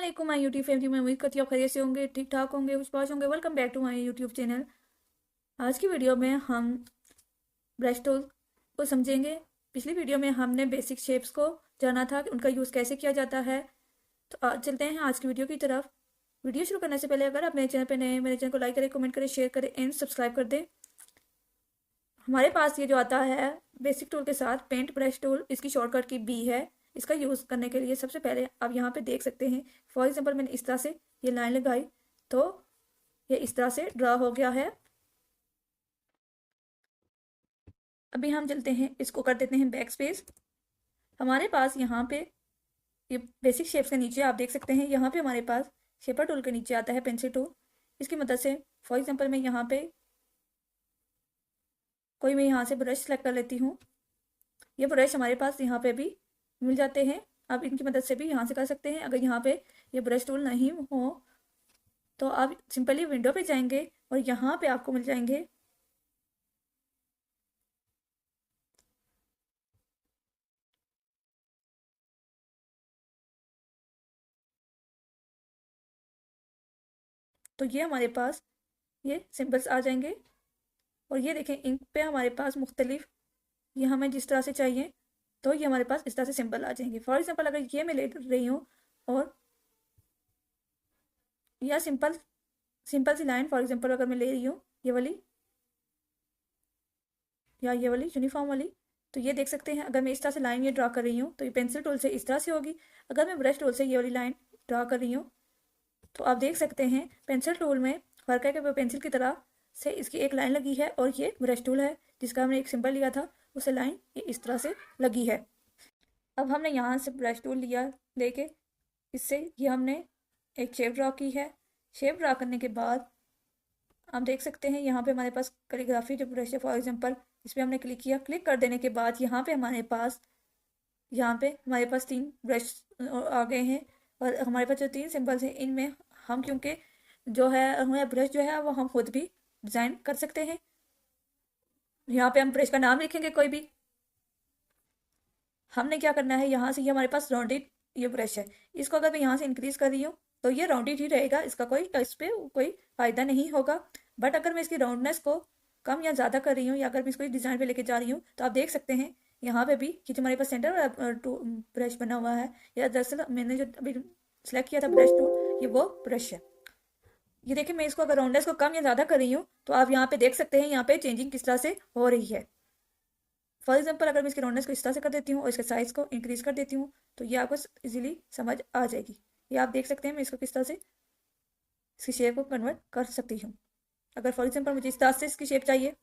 अस्सलाम my YouTube family. मैं उम्मीद करती हूँ आप खैरियत से होंगे, ठीक ठाक होंगे, खुश पाश होंगे। Welcome back to my YouTube channel. आज की वीडियो में हम ब्रश टूल को समझेंगे। पिछली वीडियो में हमने बेसिक शेप्स को जाना था कि उनका यूज़ कैसे किया जाता है। तो आज चलते हैं आज की वीडियो की तरफ। वीडियो शुरू करने से पहले अगर आप मेरे चैनल पर नए हैं, मेरे चैनल को लाइक करें, कमेंट करें, शेयर करें एंड सब्सक्राइब कर दें। हमारे पास ये जो आता है बेसिक टूल के साथ पेंट ब्रश टूल, इसकी शॉर्टकट की बी है। इसका यूज़ करने के लिए सबसे पहले आप यहाँ पे देख सकते हैं। फॉर एग्जांपल मैंने इस तरह से ये लाइन लगाई तो ये इस तरह से ड्रा हो गया है। अभी हम चलते हैं, इसको कर देते हैं बैक स्पेस। हमारे पास यहाँ पे ये बेसिक शेप्स के नीचे आप देख सकते हैं, यहाँ पे हमारे पास शेपर टूल के नीचे आता है पेंसिल टूल। इसकी मदद से फॉर एग्जाम्पल मैं यहाँ पे कोई मैं यहाँ से ब्रश सेलेक्ट कर लेती हूँ। ये ब्रश हमारे पास यहाँ पे भी मिल जाते हैं, आप इनकी मदद से भी यहाँ से कर सकते हैं। अगर यहाँ पे ये ब्रश टूल नहीं हो तो आप सिंपली विंडो पे जाएंगे और यहाँ पे आपको मिल जाएंगे तो ये हमारे पास ये सिंबल्स आ जाएंगे। और ये देखें, इंक पे हमारे पास मुख्तलिफ, ये हमें जिस तरह से चाहिए तो ये हमारे पास इस तरह से सिंबल आ जाएंगे। फॉर एग्जाम्पल अगर ये मैं ले रही हूँ और या सिंपल सिंपल सी लाइन फॉर एग्जाम्पल अगर मैं ले रही हूँ ये वाली या ये वाली यूनिफॉर्म वाली, तो ये देख सकते हैं अगर मैं इस तरह से लाइन ये ड्रा कर रही हूँ तो ये पेंसिल टूल से इस तरह से होगी। अगर मैं ब्रश टूल से ये वाली लाइन ड्रा कर रही हूँ तो आप देख सकते हैं पेंसिल टूल में फ़र्क है कि वो पेंसिल की तरह से इसकी एक लाइन लगी है और ये ब्रश टूल है जिसका हमने एक सिंबल लिया था, उसे लाइन ये इस तरह से लगी है। अब हमने यहाँ से ब्रश टूल लिया लेके इससे ये हमने एक शेप ड्रा की है। शेप ड्रा करने के बाद आप देख सकते हैं यहाँ पे हमारे पास कैलीग्राफी जो ब्रश है फॉर एग्जांपल इस पर हमने क्लिक किया। क्लिक कर देने के बाद यहाँ पे हमारे पास 3 ब्रश आ गए हैं और हमारे पास जो 3 सिंबल्स हैं इनमें हम क्योंकि जो है हमारा ब्रश जो है वो हम खुद भी डिज़ाइन कर सकते हैं। यहाँ पे हम ब्रश का नाम लिखेंगे कोई भी। हमने क्या करना है, यहाँ से ये हमारे पास राउंडेड ये ब्रश है, इसको अगर मैं यहाँ से इंक्रीज कर रही हूँ तो ये राउंडेड ही रहेगा, इसका इस पर कोई फ़ायदा नहीं होगा। बट अगर मैं इसकी राउंडनेस को कम या ज़्यादा कर रही हूँ या अगर मैं इसको डिज़ाइन पे लेके जा रही हूँ तो आप देख सकते हैं यहाँ पे भी कि जो हमारे पास सेंटर वाला ब्रश बना हुआ है या दरअसल मैंने जो अभी सेलेक्ट किया था ब्रश टूल, ये वो ब्रश है। ये देखिए मैं इसको अगर राउंडनेस को कम या ज़्यादा कर रही हूँ तो आप यहाँ पे देख सकते हैं यहाँ पे चेंजिंग किस तरह से हो रही है। फॉर एग्जाम्पल अगर मैं इसकी राउंडनेस को इस तरह से कर देती हूँ और इसके साइज़ को इंक्रीज़ कर देती हूँ तो ये आपको इजीली समझ आ जाएगी। ये आप देख सकते हैं मैं इसको किस तरह से इसकी शेप को कन्वर्ट कर सकती हूँ। अगर फॉर एग्जाम्पल मुझे इस तरह से इसकी शेप चाहिए,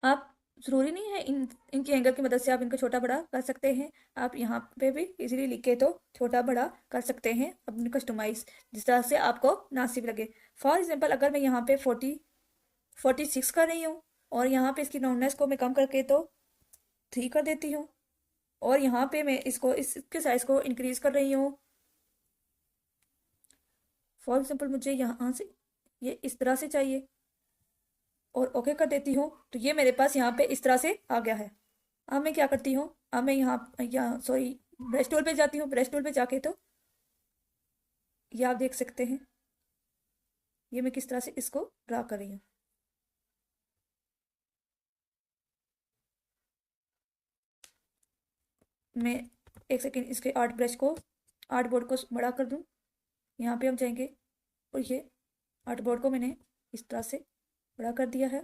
आप ज़रूरी नहीं है इनकी एंगल की मदद से आप इनको छोटा बड़ा कर सकते हैं। आप यहाँ पे भी इजीली लिखे तो छोटा बड़ा कर सकते हैं अपनी कस्टमाइज जिस तरह से आपको नासिब लगे। फॉर एग्जाम्पल अगर मैं यहाँ पे 46 कर रही हूँ और यहाँ पे इसकी राउंडनेस को मैं कम करके तो 3 कर देती हूँ और यहाँ पे मैं इसके साइज़ को इंक्रीज कर रही हूँ। फॉर एग्जाम्पल मुझे यहाँ से ये इस तरह से चाहिए और ओके कर देती हूँ तो ये मेरे पास यहाँ पे इस तरह से आ गया है। अब मैं क्या करती हूँ, अब मैं यहाँ सॉरी ब्रश टूल पे जाती हूँ। ब्रश टूल पे जाके तो ये आप देख सकते हैं ये मैं किस तरह से इसको ड्रा कर रही हूँ। मैं एक सेकेंड इसके आर्ट बोर्ड को बड़ा कर दूँ। यहाँ पे हम जाएंगे और ये आर्ट बोर्ड को मैंने इस तरह से बड़ा कर दिया है।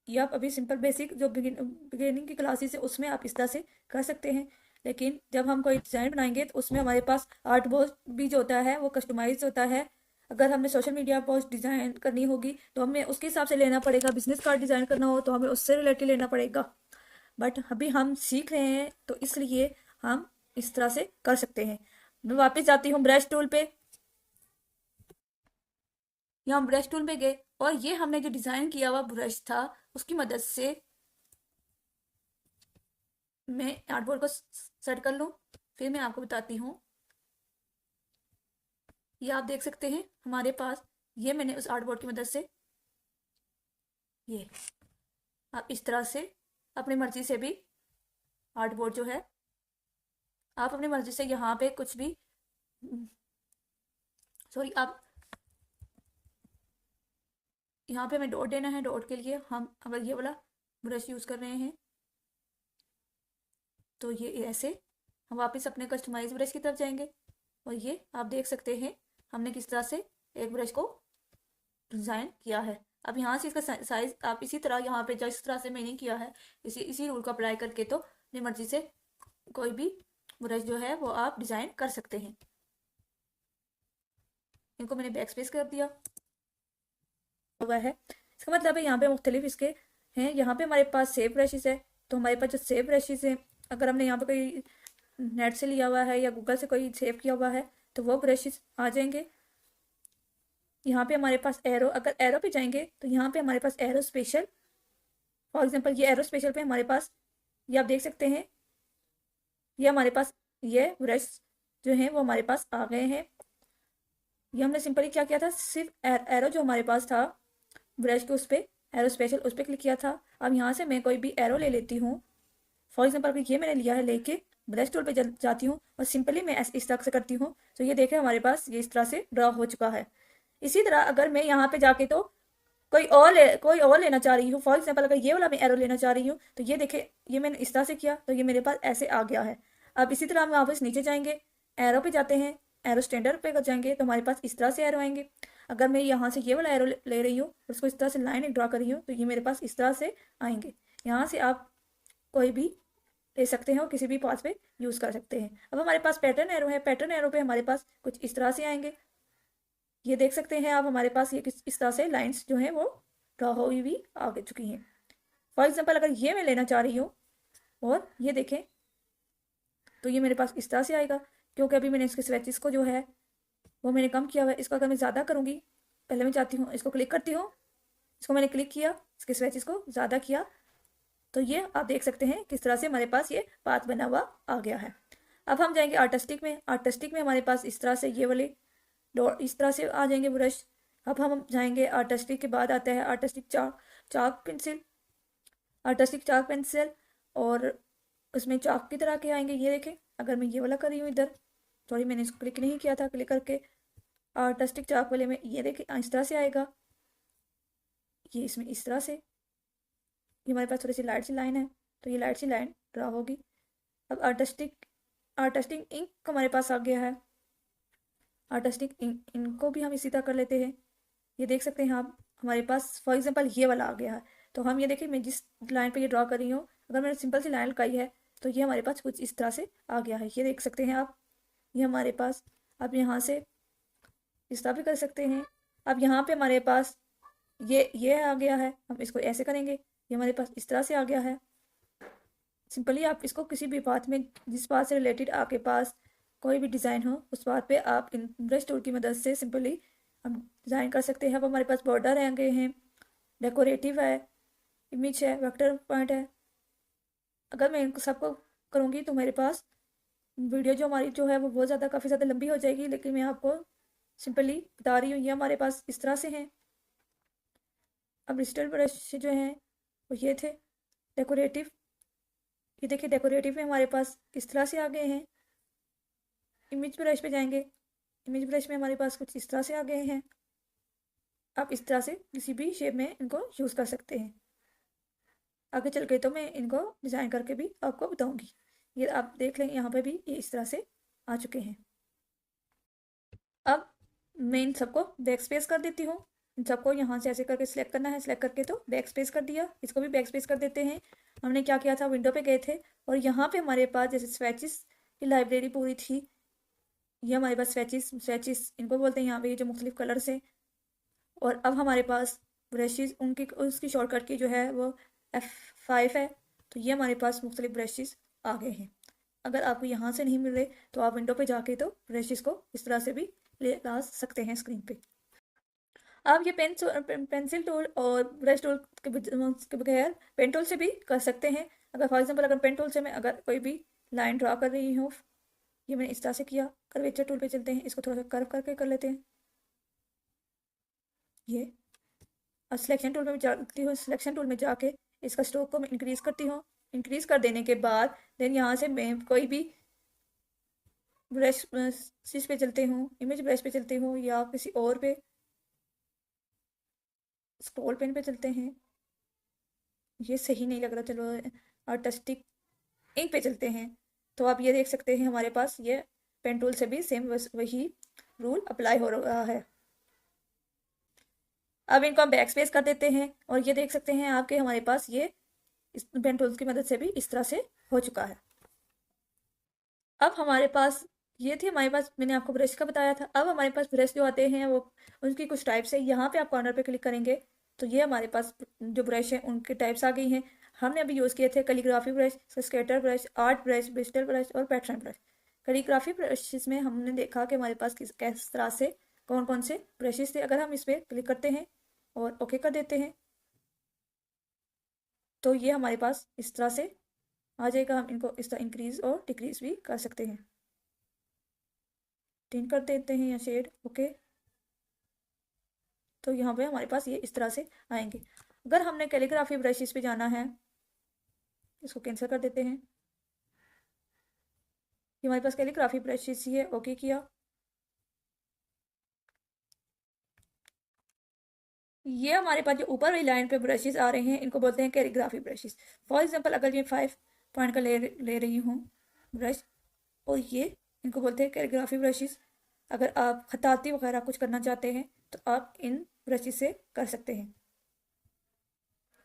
ये आप अभी सिंपल बेसिक जो बिगिनिंग की क्लासेस है उसमें आप इस तरह से कर सकते हैं, लेकिन जब हम कोई डिज़ाइन बनाएंगे तो उसमें हमारे पास आर्ट बोर्ड भी जो होता है वो कस्टमाइज होता है। अगर हमने सोशल मीडिया पोस्ट डिज़ाइन करनी होगी तो हमें उसके हिसाब से लेना पड़ेगा। बिजनेस कार्ड डिज़ाइन करना हो तो हमें उससे रिलेटेड लेना पड़ेगा। बट अभी हम सीख रहे हैं तो इसलिए हम इस तरह से कर सकते हैं। मैं वापस जाती हूँ ब्रश टूल पे। यहाँ हम ब्रश टूल पे गए और ये हमने जो डिज़ाइन किया हुआ ब्रश था उसकी मदद से मैं आर्टबोर्ड को सेट कर लूँ। फिर मैं आपको बताती हूँ। ये आप देख सकते हैं हमारे पास ये मैंने उस आर्टबोर्ड की मदद से ये आप इस तरह से अपनी मर्जी से भी आर्टबोर्ड जो है आप अपनी मर्जी से यहाँ पे कुछ भी, सॉरी, आप यहाँ पे हमें डॉट देना है। डॉट के लिए हम अगर ये वाला ब्रश यूज़ कर रहे हैं तो ये ऐसे हम वापस अपने कस्टमाइज ब्रश की तरफ जाएंगे। और ये आप देख सकते हैं हमने किस तरह से एक ब्रश को डिज़ाइन किया है। अब यहाँ से इसका साइज आप इसी तरह यहाँ पे जिस तरह से मैंने किया है इसी रूल को अप्लाई करके तो अपनी मर्जी से कोई भी ब्रश जो है वो आप डिज़ाइन कर सकते हैं। इनको मैंने बैक स्पेस कर दिया हुआ है। इसका मतलब है यहाँ पे मुख्तलिफ इसके हैं। यहाँ पे हमारे पास सेव ब्रशेस है, तो हमारे पास जो सेव ब्रशेस हैं, अगर हमने यहाँ पे कोई नेट से लिया हुआ है या गूगल से कोई सेव किया हुआ है तो वो ब्रशेस आ जाएंगे। यहाँ पे हमारे पास एरो, अगर एरो पे जाएंगे तो यहाँ पे हमारे पास एरो स्पेशल, फॉर एग्जांपल ये एरो स्पेशल पे हमारे पास, ये आप देख सकते हैं, ये हमारे पास ये ब्रश जो हैं वो हमारे पास आ गए हैं। ये हमने सिंपली क्या किया था, सिर्फ एरो जो हमारे पास था ब्रश के उस पर, एरो स्पेशल उस पर क्लिक किया था। अब यहाँ से मैं कोई भी एरो ले लेती हूँ। फॉर एग्जाम्पल अगर ये मैंने लिया है, लेके ब्रश टूल पे जाती हूँ और सिंपली मैं इस तरह से करती हूँ तो ये देखें हमारे पास ये इस तरह से ड्रॉ हो चुका है। इसी तरह अगर मैं यहाँ पे जाके तो कोई और लेना चाह रही हूँ, फॉर एग्जाम्पल अगर ये वाला मैं एरो लेना चाह रही हूँ तो ये देखें ये मैंने इस तरह से किया तो ये मेरे पास ऐसे आ गया है। अब इसी तरह हम वापस नीचे जाएंगे, एरो पे जाते हैं, एरो स्टैंडर्ड पे जाएंगे तो हमारे पास इस तरह से एरो आएंगे। अगर मैं यहाँ से ये वाला एरो ले रही हूँ और उसको इस तरह से लाइन एक ड्रा कर रही हूँ तो ये मेरे पास इस तरह से आएंगे। यहाँ से आप कोई भी ले सकते हैं और किसी भी पाथ पे यूज़ कर सकते हैं। अब हमारे पास पैटर्न एरो है, पैटर्न एरो पे हमारे पास कुछ इस तरह से आएंगे। ये देख सकते हैं आप हमारे पास ये इस तरह से लाइंस जो हैं वो ड्रॉ हुई हुई आ चुकी हैं। फॉर एग्जाम्पल अगर ये मैं लेना चाह रही हूँ और ये देखें तो ये मेरे पास इस तरह से आएगा, क्योंकि अभी मैंने इसके स्वेचेस को जो है वो मैंने कम किया हुआ है। इसको अगर मैं ज़्यादा करूँगी, पहले मैं चाहती हूँ इसको क्लिक करती हूँ, इसको मैंने क्लिक किया, इसके स्वेचेस को ज़्यादा किया तो ये आप देख सकते हैं किस तरह से हमारे पास ये पाथ बना हुआ आ गया है। अब हम जाएंगे आर्टिस्टिक में। आर्टिस्टिक में हमारे पास इस तरह से ये वाले डॉट इस तरह से आ जाएंगे ब्रश। अब हम जाएंगे आर्टिस्टिक के बाद आता है आर्टिस्टिक चाक पेंसिल। आर्टिस्टिक चाक पेंसिल और उसमें चाक की तरह के आएंगे। ये देखें अगर मैं ये वाला कर रही हूँ इधर, सॉरी मैंने इसको क्लिक नहीं किया था, क्लिक करके आर्टिस्टिक चाक वाले में ये देखें इस तरह से आएगा। ये इसमें इस तरह से, ये हमारे पास थोड़ी सी लाइट सी लाइन है तो ये लाइट सी लाइन ड्रा होगी। अब आर्टिस्टिक इंक हमारे पास आ गया है। आर्टिस्टिक इंक इनको भी हम इसी तरह कर लेते हैं। ये देख सकते हैं आप हमारे पास फॉर एग्जांपल ये वाला आ गया है तो हम ये देखें मैं जिस लाइन पे ये ड्रॉ कर रही हूँ अगर मैंने सिंपल सी लाइन लगाई है तो ये हमारे पास कुछ इस तरह से आ गया है। ये देख सकते हैं आप, ये हमारे पास, अब यहाँ से इस तरह भी कर सकते हैं। अब यहाँ पे हमारे पास ये आ गया है, हम इसको ऐसे करेंगे, ये हमारे पास इस तरह से आ गया है। सिंपली आप इसको किसी भी बात में, जिस बात से रिलेटेड आपके पास कोई भी डिज़ाइन हो उस बात पे आप इन ब्रश टूल की मदद से सिंपली हम डिज़ाइन कर सकते हैं। अब हमारे पास बॉर्डर आ गए हैं, डेकोरेटिव है, इमेज है, वेक्टर पॉइंट है। अगर मैं इनको सबको करूँगी तो मेरे पास वीडियो जो हमारी जो है वो बहुत ज़्यादा काफ़ी ज़्यादा लंबी हो जाएगी, लेकिन मैं आपको सिंपली बता रही हूँ ये हमारे पास इस तरह से हैं। अब डिजिटल ब्रश जो हैं वो ये थे। डेकोरेटिव, ये देखिए डेकोरेटिव में हमारे पास इस तरह से आ गए हैं। इमेज ब्रश पे जाएंगे, इमेज ब्रश में हमारे पास कुछ इस तरह से आ गए हैं। आप इस तरह से किसी भी शेप में इनको यूज़ कर सकते हैं। आगे चल के तो मैं इनको डिज़ाइन करके भी आपको बताऊंगी। ये आप देख लें यहाँ पे भी ये इस तरह से आ चुके हैं। अब मैं इन सबको बैक स्पेस कर देती हूँ। इन सबको यहाँ से ऐसे करके सिलेक्ट करना है, सिलेक्ट करके तो बैक स्पेस कर दिया। इसको भी बैक स्पेस कर देते हैं। हमने क्या किया था, विंडो पे गए थे और यहाँ पे हमारे पास जैसे स्वेचेस की लाइब्रेरी पूरी थी। ये हमारे पास स्वेचेस इनको बोलते हैं यहाँ पे, ये जो मुख्तलिफ कलर्स हैं। और अब हमारे पास ब्रशेस उनकी उसकी शॉर्टकट की जो है वो F5 है। तो ये हमारे पास मुख्तलिफ ब्रशेस आ गए हैं। अगर आपको यहाँ से नहीं मिल रहे तो आप विंडो पे जाके तो ब्रशेस को इस तरह से भी ले ला सकते हैं स्क्रीन पे। आप ये पेंसिल टूल और ब्रश टूल के बगैर पेन टूल से भी कर सकते हैं। अगर फॉर एग्जांपल अगर पेन टूल से मैं अगर कोई भी लाइन ड्रा कर रही हूँ, ये मैंने इस तरह से किया। कर्वेचर टूल पे चलते हैं, इसको थोड़ा सा कर्व करके कर लेते हैं। ये अब सिलेक्शन टूल में जाती हूँ, सिलेक्शन टूल में जाके इसका स्ट्रोक को मैं इंक्रीज़ करती हूँ। इंक्रीज़ कर देने के बाद देन यहाँ से मैं कोई भी ब्रश शीट पे चलते हूँ, इमेज ब्रश पे चलते हूँ या किसी और पे, स्क्रॉल पेन पे चलते हैं। ये सही नहीं लग रहा, चलो आर्टिस्टिक इंक पे चलते हैं। तो आप ये देख सकते हैं हमारे पास ये पेन टूल से भी सेम वही रूल अप्लाई हो रहा है। अब इनको हम बैक स्पेस कर देते हैं और ये देख सकते हैं आपके हमारे पास ये इस पेन टूल्स की मदद से भी इस तरह से हो चुका है। अब हमारे पास ये थी हमारे पास, मैंने आपको ब्रश का बताया था। अब हमारे पास ब्रश जो आते हैं वो उनकी कुछ टाइप्स है। यहाँ पे आप कॉर्नर पे क्लिक करेंगे तो ये हमारे पास जो ब्रश है उनके टाइप्स आ गई हैं। हमने अभी यूज़ किए थे calligraphy brush, scatter brush, art brush, bristle brush और पैटर्न ब्रश। कैलीग्राफी ब्रशेस में हमने देखा कि हमारे पास किस तरह से कौन कौन से ब्रशेस थे। अगर हम इस पर क्लिक करते हैं और ओके कर देते हैं तो ये हमारे पास इस तरह से आ जाएगा। हम इनको इस तरह इंक्रीज और डिक्रीज भी कर सकते हैं। टिन कर देते हैं या शेड, ओके। तो यहाँ पे हमारे पास ये इस तरह से आएंगे। अगर हमने कैलीग्राफी ब्रशेस पे जाना है, इसको कैंसिल कर देते हैं। ये हमारे पास कैलीग्राफी ब्रशेस ही है, ओके किया। ये हमारे पास जो ऊपर वाली लाइन पे ब्रशेस आ रहे हैं इनको बोलते हैं कैलीग्राफी ब्रशेस। फॉर एग्जांपल अगर ये 5 पॉइंट का ले रही हूँ ब्रश, और ये इनको बोलते हैं कैलीग्राफी ब्रशेस। अगर आप खताती वगैरह कुछ करना चाहते हैं तो आप इन ब्रशेस से कर सकते हैं।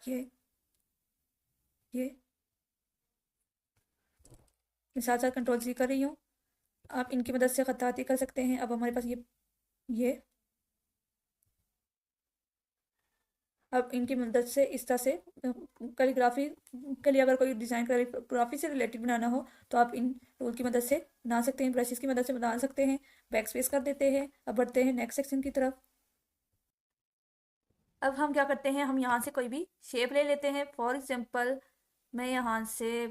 ये मैं साथ साथ कंट्रोल सी कर रही हूँ। आप इनकी मदद से खताती कर सकते हैं। अब हमारे पास ये अब इनकी मदद से इस तरह से कैलीग्राफी के लिए अगर कोई डिज़ाइन कैलीग्राफी से रिलेटेड बनाना हो तो आप इन टूल की मदद से बना सकते हैं, ब्रशेस की मदद से बना सकते हैं। बैक स्पेस कर देते हैं। अब बढ़ते हैं नेक्स्ट सेक्शन की तरफ। अब हम क्या करते हैं, हम यहाँ से कोई भी शेप ले लेते हैं। फॉर एग्जाम्पल मैं यहाँ से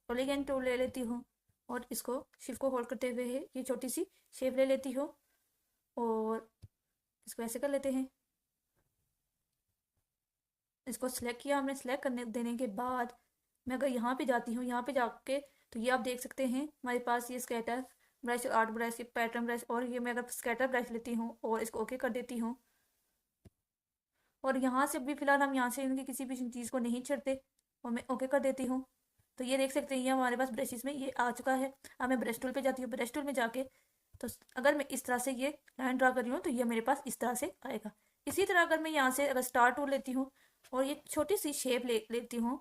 पॉलीगन टूल ले लेती हूँ और इसको शिफ्ट को होल्ड करते हुए ये छोटी सी शेप ले लेती हूँ और इसको ऐसे कर लेते हैं। इसको सिलेक्ट किया हमने। सिलेक्ट करने देने के बाद मैं अगर यहाँ पे जाती हूँ, यहाँ पे जाके तो ये आप देख सकते हैं हमारे पास ये स्केटर ब्रश, आर्ट ब्रश, ये पैटर्न ब्रश, और ये मैं अगर स्केटर ब्रश लेती हूँ और इसको ओके कर देती हूँ और यहाँ से भी फिलहाल हम यहाँ से इनकी किसी भी चीज़ को नहीं छेड़ते और मैं ओके कर देती हूँ तो ये देख सकते हैं ये हमारे पास ब्रशेस में ये आ चुका है। अब मैं ब्रश टूल पे जाती हूँ। ब्रश टूल में जाके तो अगर मैं इस तरह से ये लाइन ड्रा कर रही हूँ तो ये मेरे पास इस तरह से आएगा। इसी तरह अगर मैं यहाँ से अगर स्टार टूल लेती हूँ और ये छोटी सी शेप लेती हूँ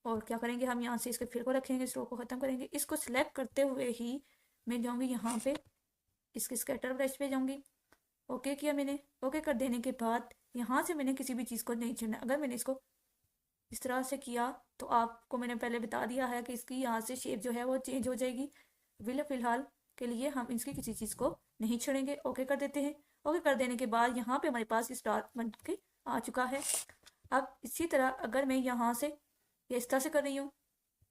और क्या करेंगे, हम यहाँ से इसके फिर को रखेंगे, स्ट्रोक को ख़त्म करेंगे। इसको सिलेक्ट करते हुए ही मैं जाऊँगी यहाँ पे इसके स्केटर ब्रश पे जाऊँगी। ओके किया मैंने। ओके कर देने के बाद यहाँ से मैंने किसी भी चीज़ को नहीं छेड़ना। अगर मैंने इसको इस तरह से किया तो आपको मैंने पहले बता दिया है कि इसकी यहाँ से शेप जो है वो चेंज हो जाएगी। फिलहाल के लिए हम इसकी किसी चीज़ को नहीं छेड़ेंगे। ओके कर देते हैं। ओके कर देने के बाद यहाँ पे हमारे पास स्टार बन के आ चुका है। अब इसी तरह अगर मैं यहाँ से ये इस तरह से कर रही हूँ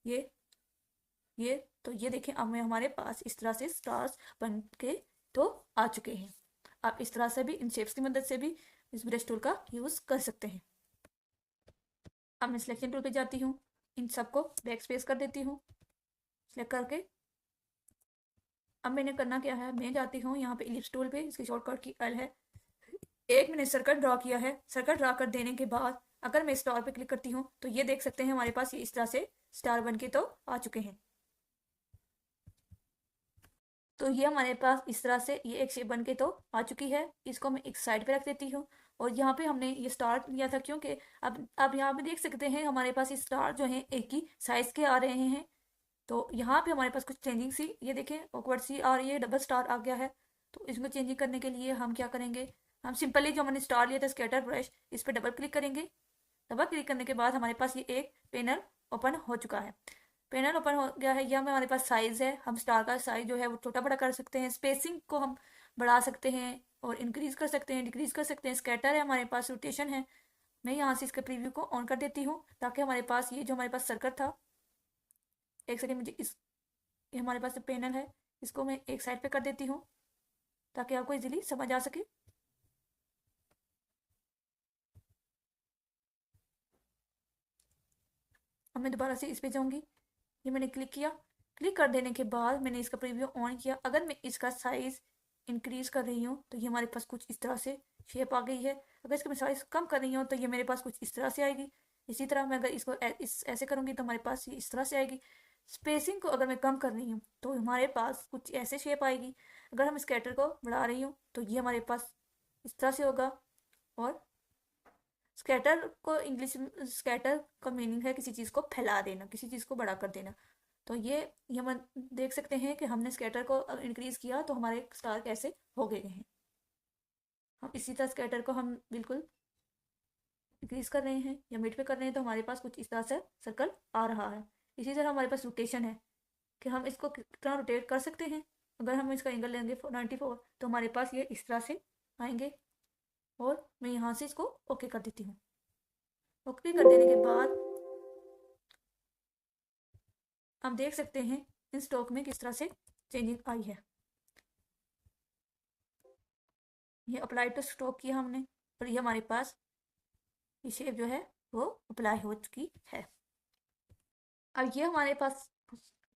ये तो ये देखें अब मैं हमारे पास इस तरह से स्टार्स बन के तो आ चुके हैं। आप इस तरह से भी इन शेप्स की मदद से भी इस ब्रश टूल का यूज़ कर सकते हैं। अब मैं सिलेक्शन टूल पे जाती हूँ, इन सबको बैक स्पेस कर देती हूँ सिलेक्ट करके। अब मैंने करना क्या है, मैं जाती हूँ यहाँ पे इलिप्स टूल पे, इसकी शॉर्टकट की एल है। एक मैंने सर्कल ड्रॉ किया है। सर्कल ड्रॉ कर देने के बाद अगर मैं स्टार पे क्लिक करती हूँ तो ये देख सकते हैं हमारे पास ये इस तरह से स्टार बन के तो आ चुके हैं। तो ये हमारे पास इस तरह से ये एक शेप बन के तो आ चुकी है। इसको मैं एक साइड पे रख देती हूँ और यहाँ पे हमने ये स्टार लिया था क्योंकि अब यहाँ पे देख सकते हैं हमारे पास ये स्टार जो हैं एक ही साइज के आ रहे हैं। तो यहाँ पे हमारे पास कुछ चेंजिंग सी ये देखें ऑकवर्ड सी आ रही है, डबल स्टार आ गया है। तो इसमें चेंजिंग करने के लिए हम क्या करेंगे, हम सिंपली जो हमने स्टार लिया था स्केटर ब्रश, इस पर डबल क्लिक करेंगे। डबल क्लिक करने के बाद हमारे पास ये एक पैनल ओपन हो चुका है। पैनल ओपन हो गया है। यह हमारे पास साइज़ है। हम स्टार का साइज़ जो है वो छोटा बड़ा कर सकते हैं। स्पेसिंग को हम बढ़ा सकते हैं और इंक्रीज़ कर सकते हैं, डिक्रीज़ कर सकते हैं। स्कैटर है हमारे पास, रोटेशन है। मैं यहाँ से इसके प्रीव्यू को ऑन कर देती हूँ ताकि हमारे पास ये जो हमारे पास सर्कल था, एक सेकेंड मुझे ये हमारे पास पैनल है, इसको मैं एक साइड पे कर देती हूँ ताकि आपको इजीली समझ आ सके। अब मैं दोबारा से इस पे जाऊँगी। ये मैंने क्लिक किया। क्लिक कर देने के बाद मैंने इसका प्रीव्यू ऑन किया। अगर मैं इसका साइज़ इंक्रीज़ कर रही हूँ तो ये हमारे पास कुछ इस तरह से शेप आ गई है। अगर इसका मैं साइज़ कम कर रही हूँ तो ये मेरे पास कुछ इस तरह से आएगी। इसी तरह मैं अगर इसको ऐसे करूँगी तो हमारे पास ये इस तरह से आएगी। स्पेसिंग को अगर मैं कम कर रही हूँ तो हमारे पास कुछ ऐसे शेप आएगी। अगर हम स्कैटर को बढ़ा रही हूँ तो ये हमारे पास इस तरह से होगा। और स्कैटर को इंग्लिश में स्कैटर का मीनिंग है किसी चीज़ को फैला देना, किसी चीज़ को बड़ा कर देना। तो ये हम देख सकते हैं कि हमने स्कैटर को इंक्रीज़ किया तो हमारे स्टार कैसे हो गए हैं। हम इसी तरह स्कैटर को हम बिल्कुल इंक्रीज़ कर रहे हैं या मिड पे कर रहे हैं तो हमारे पास कुछ इस तरह से सर्कल आ रहा है। इसी तरह हमारे पास रोटेशन है कि हम इसको कितना रोटेट कर सकते हैं। अगर हम इसका एंगल लेंगे 94 तो हमारे पास ये इस तरह से आएंगे। और मैं यहाँ से इसको ओके कर देती हूँ। ओके कर देने के बाद हम देख सकते हैं इन स्टॉक में किस तरह से चेंजिंग आई है। ये अप्लाई टू स्टॉक किया हमने और ये हमारे पास ये शेप जो है वो अप्लाई हो चुकी है। अब ये हमारे पास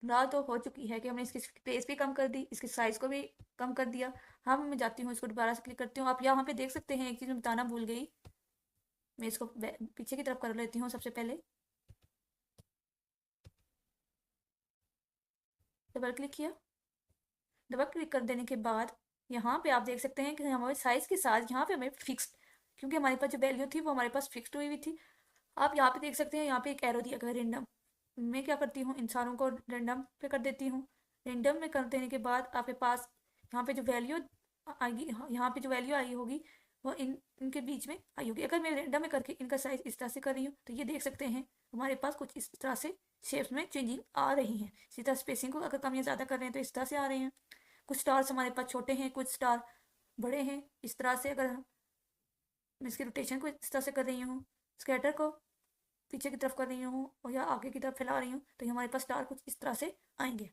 लाल तो हो चुकी है कि हमने इसकी स्पेस भी कम कर दी, इसके साइज को भी कम कर दिया। हम मैं जाती हूँ इसको दोबारा से क्लिक करती हूँ। आप यहाँ पे देख सकते हैं एक चीज़ मैं बताना भूल गई। मैं इसको पीछे की तरफ कर लेती हूँ। सबसे पहले डबल क्लिक किया। डबल क्लिक कर देने के बाद यहाँ पे आप देख सकते हैं कि हमारे साइज के साथ यहाँ पे हमें फिक्स्ड, क्योंकि हमारे पास जो वैल्यू थी वो हमारे पास फिक्स्ड हुई थी। आप यहाँ पे देख सकते हैं यहाँ पे एक एरो दिया गया रेंडम। मैं क्या करती हूँ इन सारों को रेंडम पे कर देती हूँ। रेंडम में कर देने के बाद आपके पास यहाँ पे जो वैल्यू आएगी, यहाँ पे जो वैल्यू आई होगी वो इनके बीच में आई होगी। अगर मैं रेंडम में करके इनका साइज इस तरह से कर रही हूँ तो ये देख सकते हैं हमारे पास कुछ इस तरह से शेप्स में चेंजिंग आ रही है। इसी तरह स्पेसिंग को अगर कम या ज़्यादा कर रहे हैं तो इस तरह से आ रहे हैं। कुछ स्टार्स हमारे पास छोटे हैं, कुछ स्टार बड़े हैं। इस तरह से अगर मैं इसकी रोटेशन को इस तरह से कर रही हूँ, स्कैटर को पीछे की तरफ कर रही हूँ और या आगे की तरफ फैला रही हूँ तो हमारे पास स्टार कुछ इस तरह से आएंगे।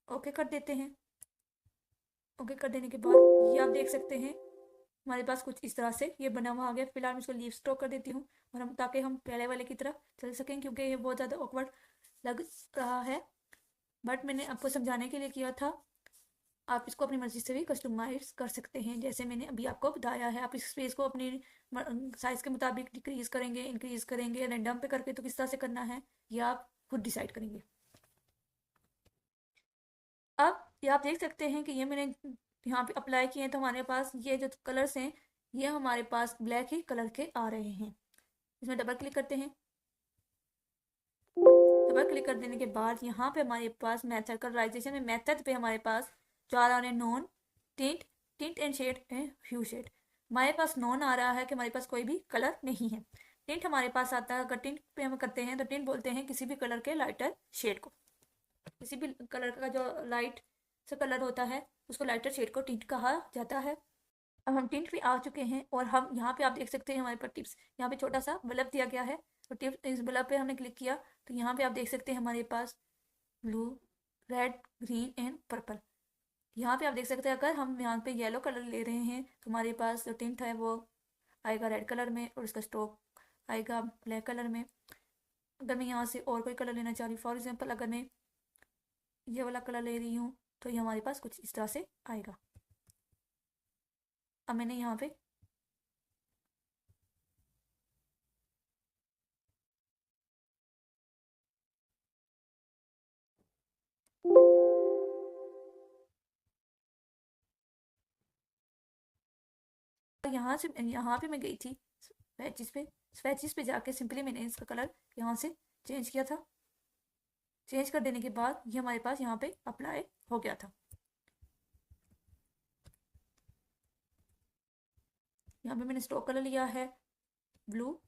ओके कर देते हैं। ओके कर देने के बाद ये आप देख सकते हैं हमारे पास कुछ इस तरह से ये बना हुआ आ गया। फिलहाल मैं इसको लीव स्टॉक कर देती हूँ और हम ताकि हम पहले वाले की तरफ चल सकें, क्योंकि ये बहुत ज़्यादा ऑकवर्ड लग रहा है। बट मैंने आपको समझाने के लिए किया था। आप इसको अपनी मर्जी से भी कस्टमाइज कर सकते हैं, जैसे मैंने अभी आपको बताया है। आप इस स्पेस को अपनी साइज के मुताबिक डिक्रीज करेंगे, इंक्रीज करेंगे, रैंडम पे करके तो किस तरह से करना है ये आप खुद डिसाइड करेंगे। अब ये आप देख सकते हैं कि ये मैंने यहाँ पे अप्लाई किए हैं तो हमारे पास ये जो कलर्स हैं ये हमारे पास ब्लैक ही कलर के आ रहे हैं। इसमें डबल क्लिक करते हैं। डबल क्लिक कर देने के बाद यहाँ पे हमारे पास मेथड कलराइजेशन में मेथड पे हमारे पास जो आ रहा है non tint, tint and shade and hue shade. हमारे पास नॉन आ रहा है कि हमारे पास कोई भी कलर नहीं है। टिंट हमारे पास आता है, अगर टिंट पे हम करते हैं तो टिंट बोलते हैं किसी भी कलर के लाइटर शेड को। किसी भी कलर का जो लाइट से कलर होता है उसको लाइटर शेड को टिंट कहा जाता है। अब हम टिंट पे आ चुके हैं और हम यहाँ पे आप देख सकते हैं हमारे पास टिप्स, यहाँ पे छोटा सा बल्ब दिया गया है और टिप्स इस बल्ब पे हमने क्लिक किया तो यहाँ पे आप देख सकते हैं हमारे पास blue, red, green and purple. यहाँ पे आप देख सकते हैं अगर हम यहाँ पे येलो कलर ले रहे हैं तो हमारे पास जो टिंट है वो आएगा रेड कलर में और उसका स्ट्रोक आएगा ब्लैक कलर में। अगर मैं यहाँ से और कोई कलर लेना चाह रही हूँ, फॉर एग्जाम्पल अगर मैं ये वाला कलर ले रही हूँ तो ये हमारे पास कुछ इस तरह से आएगा। अब मैंने यहाँ पे यहाँ पे मैं गई थी स्वैचेस पे जाके सिंपली मैंने इसका कलर यहाँ से चेंज किया था। चेंज कर देने के बाद ये हमारे पास यहाँ पे अप्लाई हो गया था। यहाँ पे मैंने स्ट्रोक कलर लिया है ब्लू।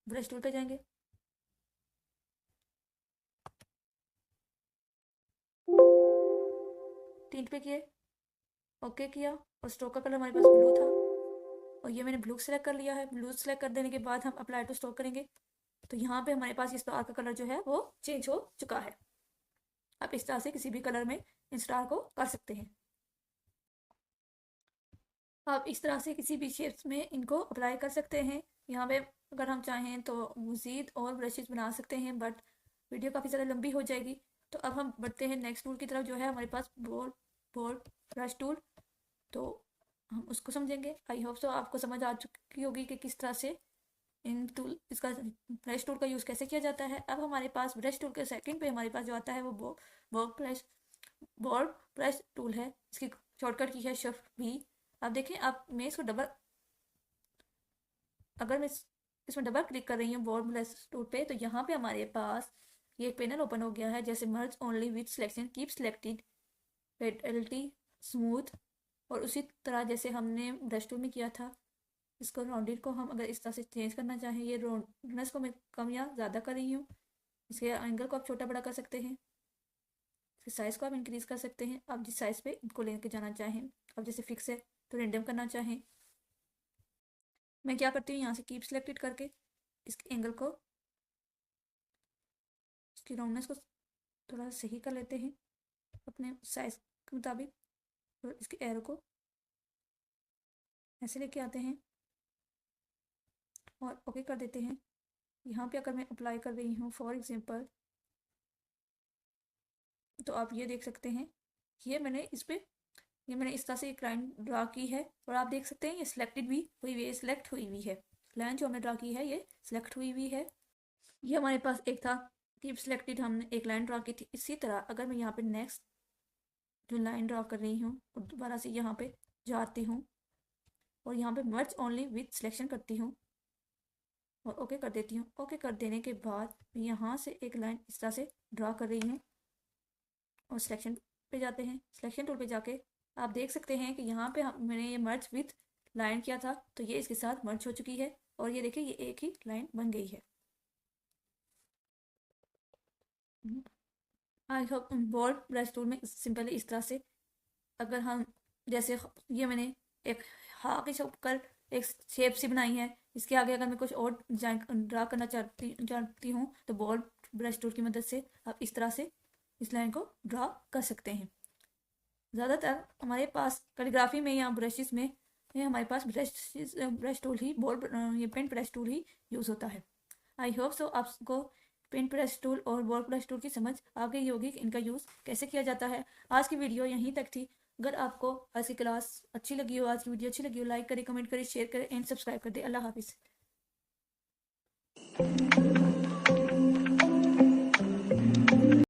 ब्रश टूल पे जाएंगे, टिंट पे किए, ओके किया और स्ट्रोक का कलर हमारे पास ब्लू था और ये मैंने ब्लू सेलेक्ट कर लिया है। ब्लू सेलेक्ट कर देने के बाद हम अप्लाई टू स्ट्रोक करेंगे तो यहाँ पे हमारे पास इस स्टार का कलर जो है वो चेंज हो चुका है। आप इस तरह से किसी भी कलर में इन स्टार को कर सकते हैं। आप इस तरह से किसी भी शेप्स में इनको अप्लाई कर सकते हैं। यहाँ पे अगर हम चाहें तो मज़ीद और ब्रशेस बना सकते हैं, बट वीडियो काफ़ी ज़्यादा लंबी हो जाएगी। तो अब हम बढ़ते हैं नेक्स्ट टूल की तरफ, जो है हमारे पास बोल्ड बोल्ड ब्रश टूल। तो हम उसको समझेंगे। आई होप सो आपको समझ आ चुकी होगी कि किस तरह से इन टूल इसका ब्रश टूल का यूज़ कैसे किया जाता है। अब हमारे पास ब्रश टूल के सेकंड पे हमारे पास जो आता है वो bold brush bold brush tool है। इसकी शॉर्टकट की है शिफ्ट भी। अब देखें, अब मैं इसको अगर मैं इसमें डबल क्लिक कर रही हूँ बोल्ड ब्रश टूल पे, तो यहाँ पे हमारे पास ये एक पैनल ओपन हो गया है, जैसे merge only with selection, keep selected, पेडलिटी, स्मूथ। और उसी तरह जैसे हमने ब्रश टूल में किया था, इसको राउंडेड को हम अगर इस तरह से चेंज करना चाहें, ये राउंडनेस को मैं कम या ज़्यादा कर रही हूँ। इसके एंगल को आप छोटा बड़ा कर सकते हैं, इसके साइज़ को आप इंक्रीज़ कर सकते हैं, आप जिस साइज़ पे इनको लेके जाना चाहें। अब जैसे फिक्स है तो रेंडम करना चाहें, मैं क्या करती हूँ, यहाँ से कीप सिलेक्टेड करके इसके एंगल को, इसकी राउंडनेस को थोड़ा सही कर लेते हैं अपने साइज़ के मुताबिक, और इसके एरो को ऐसे लेके आते हैं और ओके कर देते हैं। यहाँ पे अगर मैं अप्लाई कर रही हूँ फॉर एग्जांपल, तो आप ये देख सकते हैं, ये मैंने इस तरह से एक लाइन ड्रा की है, और आप देख सकते हैं ये सिलेक्टेड भी हुई हुई है, सिलेक्ट हुई हुई है। लाइन जो हमने ड्रा की है ये सिलेक्ट हुई हुई है। ये हमारे पास एक था कीप सिलेक्टेड, हमने एक लाइन ड्रा की थी। इसी तरह अगर मैं यहाँ पे नेक्स्ट जो लाइन ड्रा कर रही हूँ और दोबारा से यहाँ पे जाती हूँ और यहाँ पे मर्ज ओनली विथ सिलेक्शन करती हूँ और ओके कर देती हूँ। ओके कर देने के बाद यहाँ से एक लाइन इस तरह से ड्रा कर रही हूँ और सिलेक्शन पे जाते हैं। सिलेक्शन टूल पे जाके आप देख सकते हैं कि यहाँ पे मैंने ये मर्ज विथ लाइन किया था, तो ये इसके साथ मर्ज हो चुकी है, और ये देखिए ये एक ही लाइन बन गई है। I hope bold brush tool में सिंपली इस तरह से, अगर हम जैसे ये मैंने एक हा के कर एक शेप सी बनाई है, इसके आगे अगर मैं कुछ और ड्रा करना चाहती हूँ तो बोल्ड ब्रश टूल की मदद से आप इस तरह से इस लाइन को ड्रा कर सकते हैं। ज़्यादातर हमारे पास कैलीग्राफी में या ब्रशेस में हमारे पास ब्रश टूल ही ये पेंट ब्रश टूल ही यूज़ होता है। आई होप सो आपको पेंट ब्रश टूल और बोल्ड ब्रश टूल की समझ आ गई होगी कि इनका यूज़ कैसे किया जाता है। आज की वीडियो यहीं तक थी। अगर आपको आज की क्लास अच्छी लगी हो, आज की वीडियो अच्छी लगी हो, लाइक करें, कमेंट करें, शेयर करें एंड सब्सक्राइब कर दें। अल्लाह हाफिज़।